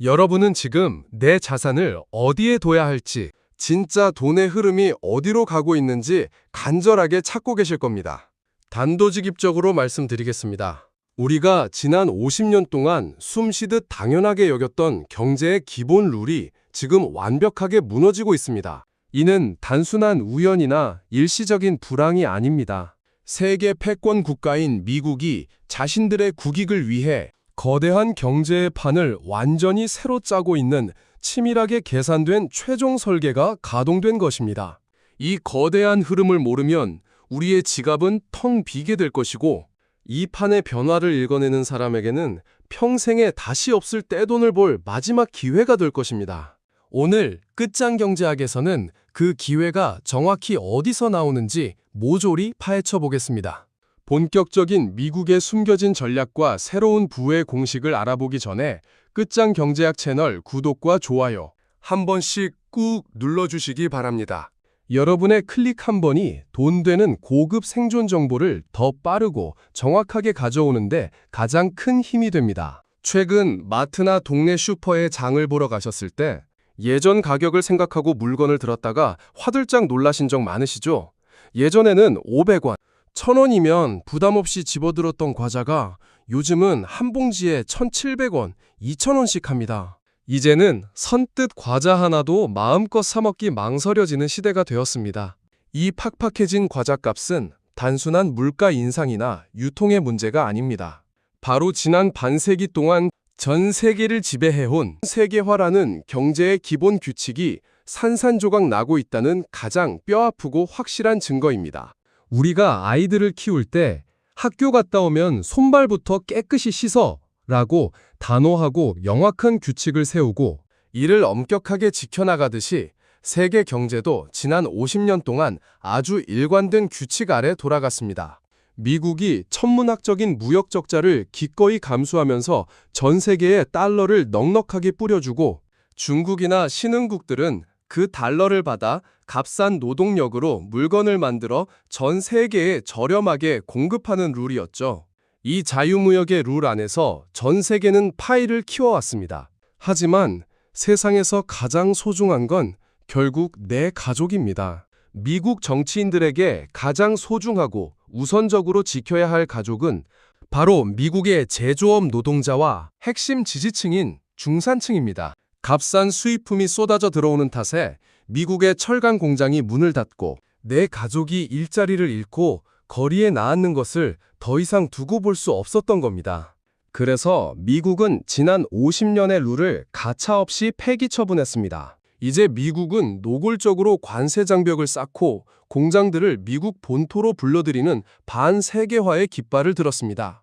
여러분은 지금 내 자산을 어디에 둬야 할지, 진짜 돈의 흐름이 어디로 가고 있는지 간절하게 찾고 계실 겁니다. 단도직입적으로 말씀드리겠습니다. 우리가 지난 50년 동안 숨쉬듯 당연하게 여겼던 경제의 기본 룰이 지금 완벽하게 무너지고 있습니다. 이는 단순한 우연이나 일시적인 불황이 아닙니다. 세계 패권 국가인 미국이 자신들의 국익을 위해 거대한 경제의 판을 완전히 새로 짜고 있는 치밀하게 계산된 최종 설계가 가동된 것입니다. 이 거대한 흐름을 모르면 우리의 지갑은 텅 비게 될 것이고, 이 판의 변화를 읽어내는 사람에게는 평생에 다시 없을 떼돈을 벌 마지막 기회가 될 것입니다. 오늘 끝장경제학에서는 그 기회가 정확히 어디서 나오는지 모조리 파헤쳐 보겠습니다. 본격적인 미국의 숨겨진 전략과 새로운 부의 공식을 알아보기 전에 끝장경제학 채널 구독과 좋아요 한 번씩 꾹 눌러주시기 바랍니다. 여러분의 클릭 한 번이 돈 되는 고급 생존 정보를 더 빠르고 정확하게 가져오는데 가장 큰 힘이 됩니다. 최근 마트나 동네 슈퍼에 장을 보러 가셨을 때 예전 가격을 생각하고 물건을 들었다가 화들짝 놀라신 적 많으시죠? 예전에는 500원, 1000원이면 부담 없이 집어들었던 과자가 요즘은 한 봉지에 1700원, 2000원씩 합니다. 이제는 선뜻 과자 하나도 마음껏 사 먹기 망설여지는 시대가 되었습니다. 이 팍팍해진 과자값은 단순한 물가 인상이나 유통의 문제가 아닙니다. 바로 지난 반세기 동안 전 세계를 지배해온 세계화라는 경제의 기본 규칙이 산산조각 나고 있다는 가장 뼈아프고 확실한 증거입니다. 우리가 아이들을 키울 때 학교 갔다 오면 손발부터 깨끗이 씻어 라고 단호하고 영악한 규칙을 세우고 이를 엄격하게 지켜나가듯이 세계 경제도 지난 50년 동안 아주 일관된 규칙 아래 돌아갔습니다. 미국이 천문학적인 무역 적자를 기꺼이 감수하면서 전 세계에 달러를 넉넉하게 뿌려주고, 중국이나 신흥국들은 그 달러를 받아 값싼 노동력으로 물건을 만들어 전 세계에 저렴하게 공급하는 룰이었죠. 이 자유무역의 룰 안에서 전 세계는 파이를 키워왔습니다. 하지만 세상에서 가장 소중한 건 결국 내 가족입니다. 미국 정치인들에게 가장 소중하고 우선적으로 지켜야 할 가족은 바로 미국의 제조업 노동자와 핵심 지지층인 중산층입니다. 값싼 수입품이 쏟아져 들어오는 탓에 미국의 철강 공장이 문을 닫고 내 가족이 일자리를 잃고 거리에 나앉는 것을 더 이상 두고 볼 수 없었던 겁니다. 그래서 미국은 지난 50년의 룰을 가차없이 폐기 처분했습니다. 이제 미국은 노골적으로 관세 장벽을 쌓고 공장들을 미국 본토로 불러들이는 반세계화의 깃발을 들었습니다.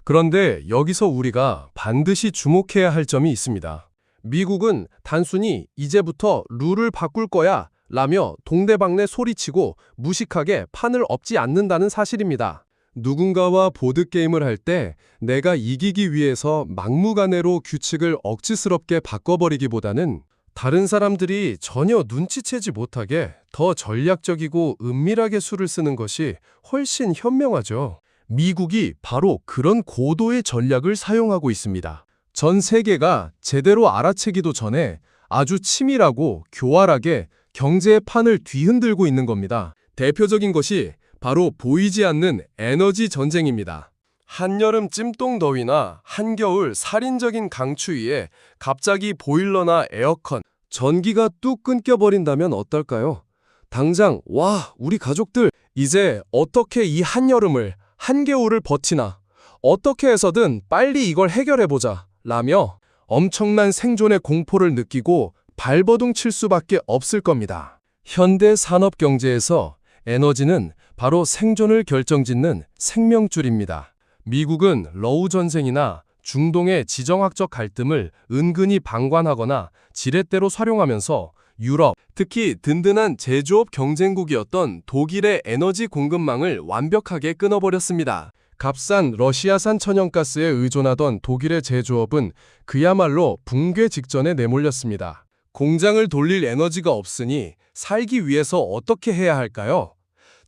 그런데 여기서 우리가 반드시 주목해야 할 점이 있습니다. 미국은 단순히 이제부터 룰을 바꿀 거야 라며 동대방네 소리치고 무식하게 판을 엎지 않는다는 사실입니다. 누군가와 보드게임을 할 때 내가 이기기 위해서 막무가내로 규칙을 억지스럽게 바꿔버리기보다는 다른 사람들이 전혀 눈치채지 못하게 더 전략적이고 은밀하게 수를 쓰는 것이 훨씬 현명하죠. 미국이 바로 그런 고도의 전략을 사용하고 있습니다. 전 세계가 제대로 알아채기도 전에 아주 치밀하고 교활하게 경제의 판을 뒤흔들고 있는 겁니다. 대표적인 것이 바로 보이지 않는 에너지 전쟁입니다. 한여름 찜통더위나 한겨울 살인적인 강추위에 갑자기 보일러나 에어컨, 전기가 뚝 끊겨버린다면 어떨까요? 당장 와, 우리 가족들 이제 어떻게 이 한여름을, 한겨울을 버티나, 어떻게 해서든 빨리 이걸 해결해보자 라며 엄청난 생존의 공포를 느끼고 발버둥 칠 수밖에 없을 겁니다. 현대 산업 경제에서 에너지는 바로 생존을 결정짓는 생명줄입니다. 미국은 러우 전쟁이나 중동의 지정학적 갈등을 은근히 방관하거나 지렛대로 활용하면서 유럽, 특히 든든한 제조업 경쟁국이었던 독일의 에너지 공급망을 완벽하게 끊어버렸습니다. 값싼 러시아산 천연가스에 의존하던 독일의 제조업은 그야말로 붕괴 직전에 내몰렸습니다. 공장을 돌릴 에너지가 없으니 살기 위해서 어떻게 해야 할까요?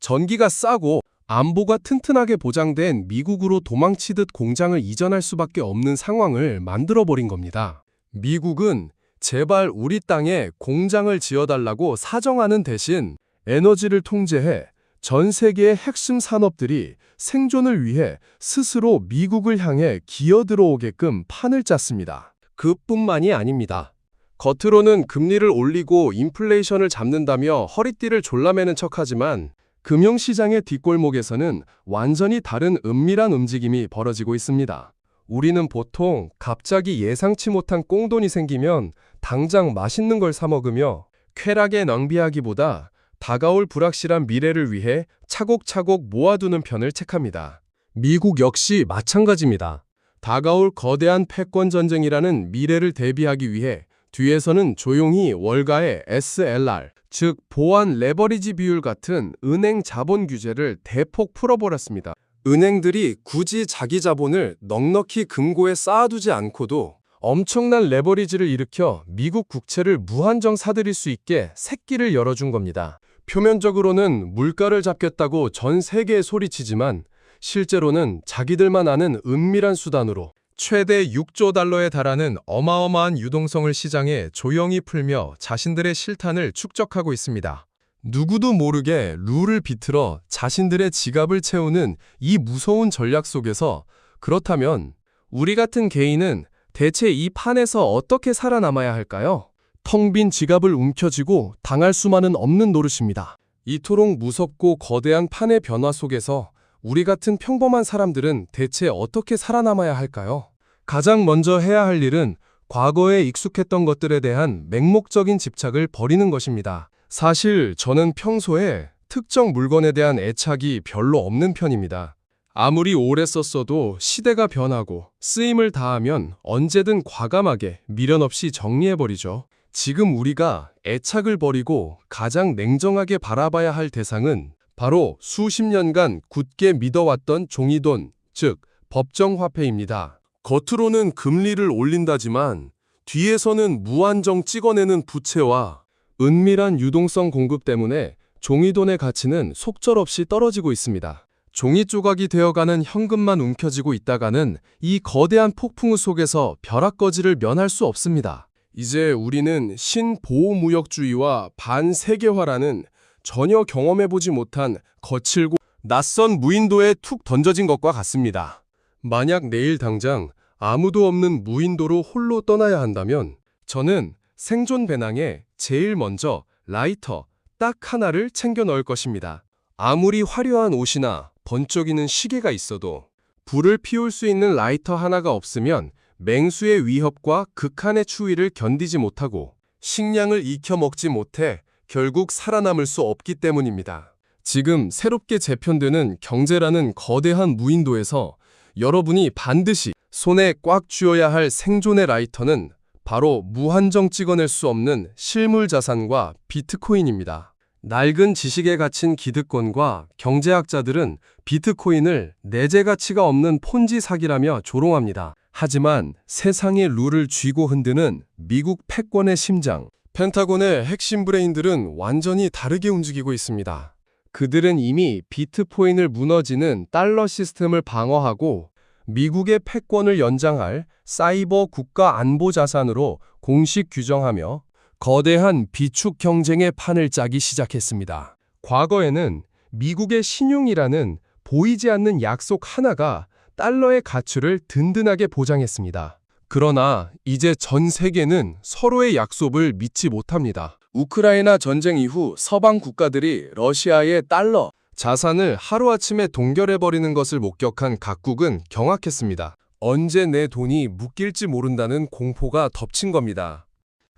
전기가 싸고 안보가 튼튼하게 보장된 미국으로 도망치듯 공장을 이전할 수밖에 없는 상황을 만들어버린 겁니다. 미국은 제발 우리 땅에 공장을 지어달라고 사정하는 대신 에너지를 통제해 전 세계의 핵심 산업들이 생존을 위해 스스로 미국을 향해 기어들어오게끔 판을 짰습니다. 그뿐만이 아닙니다. 겉으로는 금리를 올리고 인플레이션을 잡는다며 허리띠를 졸라매는 척하지만 금융시장의 뒷골목에서는 완전히 다른 은밀한 움직임이 벌어지고 있습니다. 우리는 보통 갑자기 예상치 못한 꽁돈이 생기면 당장 맛있는 걸 사 먹으며 쾌락에 낭비하기보다 다가올 불확실한 미래를 위해 차곡차곡 모아두는 편을 택합니다. 미국 역시 마찬가지입니다. 다가올 거대한 패권 전쟁이라는 미래를 대비하기 위해 뒤에서는 조용히 월가의 SLR, 즉 보완 레버리지 비율 같은 은행 자본 규제를 대폭 풀어버렸습니다. 은행들이 굳이 자기 자본을 넉넉히 금고에 쌓아두지 않고도 엄청난 레버리지를 일으켜 미국 국채를 무한정 사들일 수 있게 새끼를 열어준 겁니다. 표면적으로는 물가를 잡겠다고 전 세계에 소리치지만 실제로는 자기들만 아는 은밀한 수단으로 최대 6조 달러에 달하는 어마어마한 유동성을 시장에 조용히 풀며 자신들의 실탄을 축적하고 있습니다. 누구도 모르게 룰을 비틀어 자신들의 지갑을 채우는 이 무서운 전략 속에서 그렇다면 우리 같은 개인은 대체 이 판에서 어떻게 살아남아야 할까요? 텅 빈 지갑을 움켜쥐고 당할 수만은 없는 노릇입니다. 이토록 무섭고 거대한 판의 변화 속에서 우리 같은 평범한 사람들은 대체 어떻게 살아남아야 할까요? 가장 먼저 해야 할 일은 과거에 익숙했던 것들에 대한 맹목적인 집착을 버리는 것입니다. 사실 저는 평소에 특정 물건에 대한 애착이 별로 없는 편입니다. 아무리 오래 썼어도 시대가 변하고 쓰임을 다하면 언제든 과감하게 미련 없이 정리해버리죠. 지금 우리가 애착을 버리고 가장 냉정하게 바라봐야 할 대상은 바로 수십 년간 굳게 믿어왔던 종이돈, 즉 법정화폐입니다. 겉으로는 금리를 올린다지만 뒤에서는 무한정 찍어내는 부채와 은밀한 유동성 공급 때문에 종이돈의 가치는 속절없이 떨어지고 있습니다. 종이 조각이 되어가는 현금만 움켜쥐고 있다가는 이 거대한 폭풍우 속에서 벼락거지를 면할 수 없습니다. 이제 우리는 신보호무역주의와 반세계화라는 전혀 경험해보지 못한 거칠고 낯선 무인도에 툭 던져진 것과 같습니다. 만약 내일 당장 아무도 없는 무인도로 홀로 떠나야 한다면 저는 생존 배낭에 제일 먼저 라이터 딱 하나를 챙겨 넣을 것입니다. 아무리 화려한 옷이나 번쩍이는 시계가 있어도 불을 피울 수 있는 라이터 하나가 없으면 맹수의 위협과 극한의 추위를 견디지 못하고 식량을 익혀 먹지 못해 결국 살아남을 수 없기 때문입니다. 지금 새롭게 재편되는 경제라는 거대한 무인도에서 여러분이 반드시 손에 꽉 쥐어야 할 생존의 라이터는 바로 무한정 찍어낼 수 없는 실물 자산과 비트코인입니다. 낡은 지식에 갇힌 기득권과 경제학자들은 비트코인을 내재 가치가 없는 폰지 사기라며 조롱합니다. 하지만 세상의 룰을 쥐고 흔드는 미국 패권의 심장, 펜타곤의 핵심 브레인들은 완전히 다르게 움직이고 있습니다. 그들은 이미 비트코인을 무너지는 달러 시스템을 방어하고 미국의 패권을 연장할 사이버 국가 안보 자산으로 공식 규정하며 거대한 비축 경쟁의 판을 짜기 시작했습니다. 과거에는 미국의 신용이라는 보이지 않는 약속 하나가 달러의 가치를 든든하게 보장했습니다. 그러나 이제 전 세계는 서로의 약속을 믿지 못합니다. 우크라이나 전쟁 이후 서방 국가들이 러시아의 달러 자산을 하루아침에 동결해버리는 것을 목격한 각국은 경악했습니다. 언제 내 돈이 묶일지 모른다는 공포가 덮친 겁니다.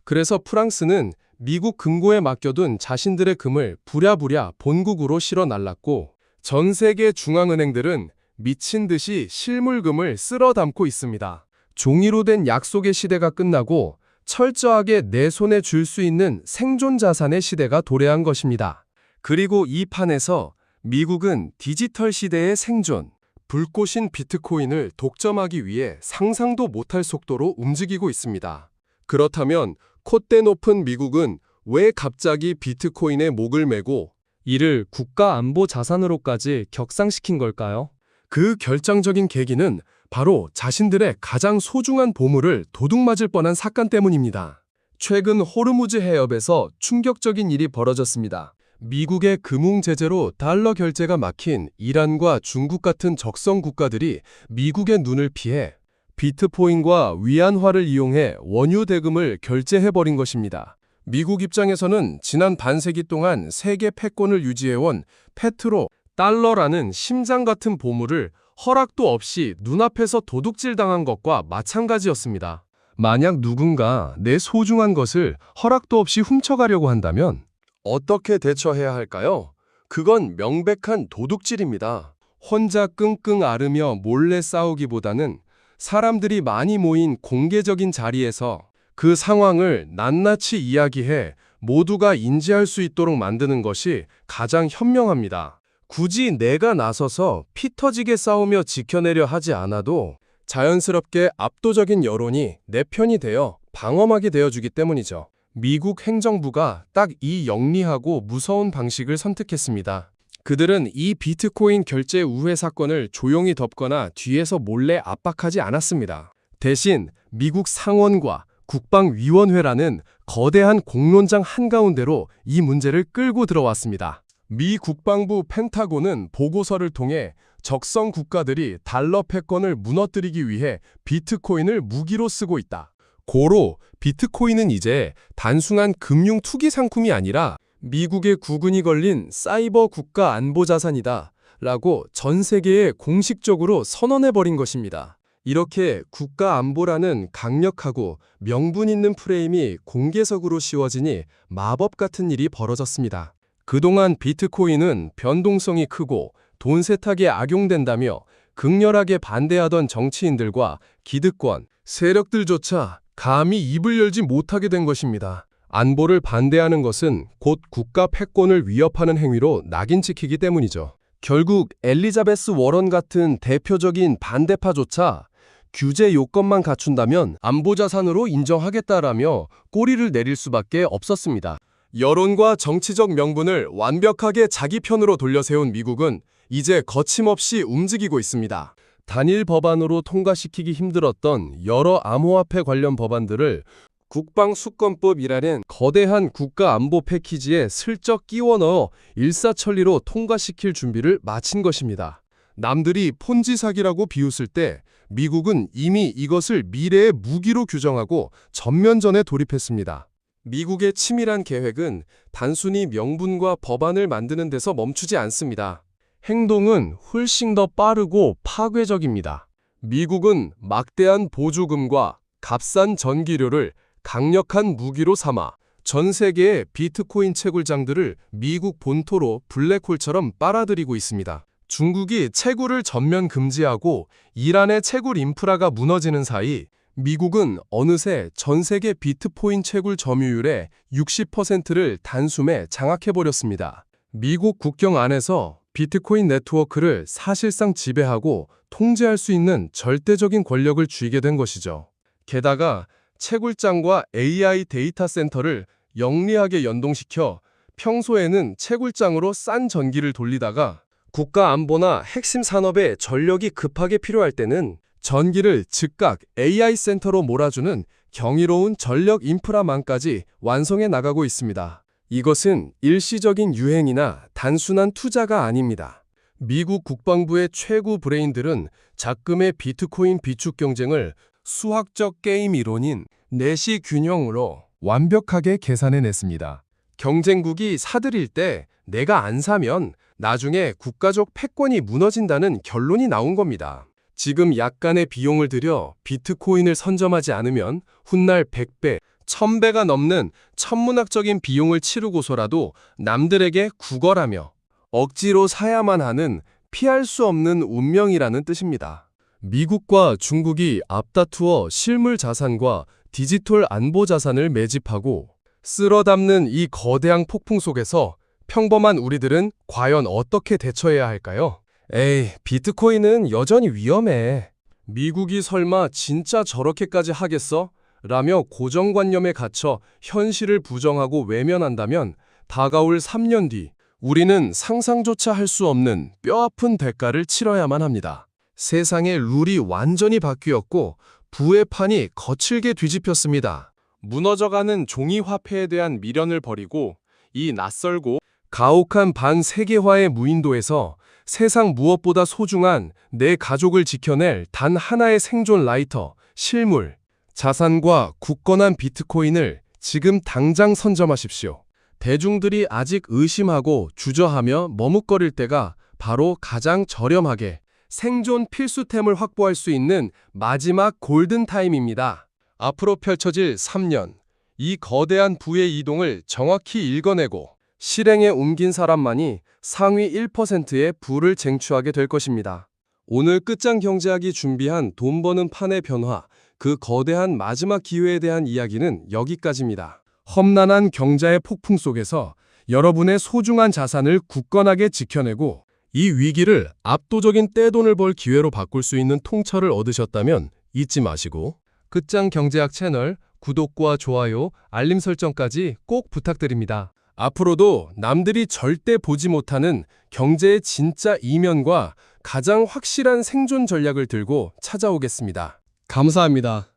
그래서 프랑스는 미국 금고에 맡겨둔 자신들의 금을 부랴부랴 본국으로 실어 날랐고 전 세계 중앙은행들은 미친 듯이 실물금을 쓸어 담고 있습니다. 종이로 된 약속의 시대가 끝나고 철저하게 내 손에 줄 수 있는 생존 자산의 시대가 도래한 것입니다. 그리고 이 판에서 미국은 디지털 시대의 생존, 불꽃인 비트코인을 독점하기 위해 상상도 못할 속도로 움직이고 있습니다. 그렇다면 콧대 높은 미국은 왜 갑자기 비트코인의 목을 메고 이를 국가 안보 자산으로까지 격상시킨 걸까요? 그 결정적인 계기는 바로 자신들의 가장 소중한 보물을 도둑맞을 뻔한 사건 때문입니다. 최근 호르무즈 해협에서 충격적인 일이 벌어졌습니다. 미국의 금융 제재로 달러 결제가 막힌 이란과 중국 같은 적성 국가들이 미국의 눈을 피해 비트코인과 위안화를 이용해 원유 대금을 결제해버린 것입니다. 미국 입장에서는 지난 반세기 동안 세계 패권을 유지해온 페트로 달러라는 심장 같은 보물을 허락도 없이 눈앞에서 도둑질 당한 것과 마찬가지였습니다. 만약 누군가 내 소중한 것을 허락도 없이 훔쳐가려고 한다면 어떻게 대처해야 할까요? 그건 명백한 도둑질입니다. 혼자 끙끙 앓으며 몰래 싸우기보다는 사람들이 많이 모인 공개적인 자리에서 그 상황을 낱낱이 이야기해 모두가 인지할 수 있도록 만드는 것이 가장 현명합니다. 굳이 내가 나서서 피 터지게 싸우며 지켜내려 하지 않아도 자연스럽게 압도적인 여론이 내 편이 되어 방어막이 되어주기 때문이죠. 미국 행정부가 딱 이 영리하고 무서운 방식을 선택했습니다. 그들은 이 비트코인 결제 우회 사건을 조용히 덮거나 뒤에서 몰래 압박하지 않았습니다. 대신 미국 상원과 국방위원회라는 거대한 공론장 한가운데로 이 문제를 끌고 들어왔습니다. 미 국방부 펜타곤은 보고서를 통해 적성 국가들이 달러 패권을 무너뜨리기 위해 비트코인을 무기로 쓰고 있다. 고로 비트코인은 이제 단순한 금융 투기 상품이 아니라 미국의 구근이 걸린 사이버 국가 안보 자산이다 라고 전 세계에 공식적으로 선언해버린 것입니다. 이렇게 국가 안보라는 강력하고 명분 있는 프레임이 공개적으로 씌워지니 마법 같은 일이 벌어졌습니다. 그동안 비트코인은 변동성이 크고 돈 세탁에 악용된다며 극렬하게 반대하던 정치인들과 기득권, 세력들조차 감히 입을 열지 못하게 된 것입니다. 안보를 반대하는 것은 곧 국가 패권을 위협하는 행위로 낙인 찍히기 때문이죠. 결국 엘리자베스 워런 같은 대표적인 반대파조차 규제 요건만 갖춘다면 안보자산으로 인정하겠다라며 꼬리를 내릴 수밖에 없었습니다. 여론과 정치적 명분을 완벽하게 자기 편으로 돌려세운 미국은 이제 거침없이 움직이고 있습니다. 단일 법안으로 통과시키기 힘들었던 여러 암호화폐 관련 법안들을 국방수권법이라는 거대한 국가안보 패키지에 슬쩍 끼워 넣어 일사천리로 통과시킬 준비를 마친 것입니다. 남들이 폰지 사기라고 비웃을 때 미국은 이미 이것을 미래의 무기로 규정하고 전면전에 돌입했습니다. 미국의 치밀한 계획은 단순히 명분과 법안을 만드는 데서 멈추지 않습니다. 행동은 훨씬 더 빠르고 파괴적입니다. 미국은 막대한 보조금과 값싼 전기료를 강력한 무기로 삼아 전 세계의 비트코인 채굴장들을 미국 본토로 블랙홀처럼 빨아들이고 있습니다. 중국이 채굴을 전면 금지하고 이란의 채굴 인프라가 무너지는 사이 미국은 어느새 전 세계 비트코인 채굴 점유율의 60%를 단숨에 장악해버렸습니다. 미국 국경 안에서 비트코인 네트워크를 사실상 지배하고 통제할 수 있는 절대적인 권력을 쥐게 된 것이죠. 게다가 채굴장과 AI 데이터 센터를 영리하게 연동시켜 평소에는 채굴장으로 싼 전기를 돌리다가 국가 안보나 핵심 산업에 전력이 급하게 필요할 때는 전기를 즉각 AI 센터로 몰아주는 경이로운 전력 인프라망까지 완성해 나가고 있습니다. 이것은 일시적인 유행이나 단순한 투자가 아닙니다. 미국 국방부의 최고 브레인들은 작금의 비트코인 비축 경쟁을 수학적 게임 이론인 내시 균형으로 완벽하게 계산해냈습니다. 경쟁국이 사들일 때 내가 안 사면 나중에 국가적 패권이 무너진다는 결론이 나온 겁니다. 지금 약간의 비용을 들여 비트코인을 선점하지 않으면 훗날 100배, 1000배가 넘는 천문학적인 비용을 치르고서라도 남들에게 구걸하며 억지로 사야만 하는 피할 수 없는 운명이라는 뜻입니다. 미국과 중국이 앞다투어 실물 자산과 디지털 안보 자산을 매집하고 쓸어 담는 이 거대한 폭풍 속에서 평범한 우리들은 과연 어떻게 대처해야 할까요? 에이, 비트코인은 여전히 위험해. 미국이 설마 진짜 저렇게까지 하겠어? 라며 고정관념에 갇혀 현실을 부정하고 외면한다면 다가올 3년 뒤 우리는 상상조차 할 수 없는 뼈아픈 대가를 치러야만 합니다. 세상의 룰이 완전히 바뀌었고 부의 판이 거칠게 뒤집혔습니다. 무너져가는 종이 화폐에 대한 미련을 버리고 이 낯설고 가혹한 반세계화의 무인도에서 세상 무엇보다 소중한 내 가족을 지켜낼 단 하나의 생존 라이터, 실물, 자산과 굳건한 비트코인을 지금 당장 선점하십시오. 대중들이 아직 의심하고 주저하며 머뭇거릴 때가 바로 가장 저렴하게 생존 필수템을 확보할 수 있는 마지막 골든타임입니다. 앞으로 펼쳐질 3년, 이 거대한 부의 이동을 정확히 읽어내고 실행에 옮긴 사람만이 상위 1%의 부를 쟁취하게 될 것입니다. 오늘 끝장 경제학이 준비한 돈 버는 판의 변화, 그 거대한 마지막 기회에 대한 이야기는 여기까지입니다. 험난한 경자의 폭풍 속에서 여러분의 소중한 자산을 굳건하게 지켜내고 이 위기를 압도적인 떼돈을 벌 기회로 바꿀 수 있는 통찰을 얻으셨다면 잊지 마시고 끝장 경제학 채널 구독과 좋아요, 알림 설정까지 꼭 부탁드립니다. 앞으로도 남들이 절대 보지 못하는 경제의 진짜 이면과 가장 확실한 생존 전략을 들고 찾아오겠습니다. 감사합니다.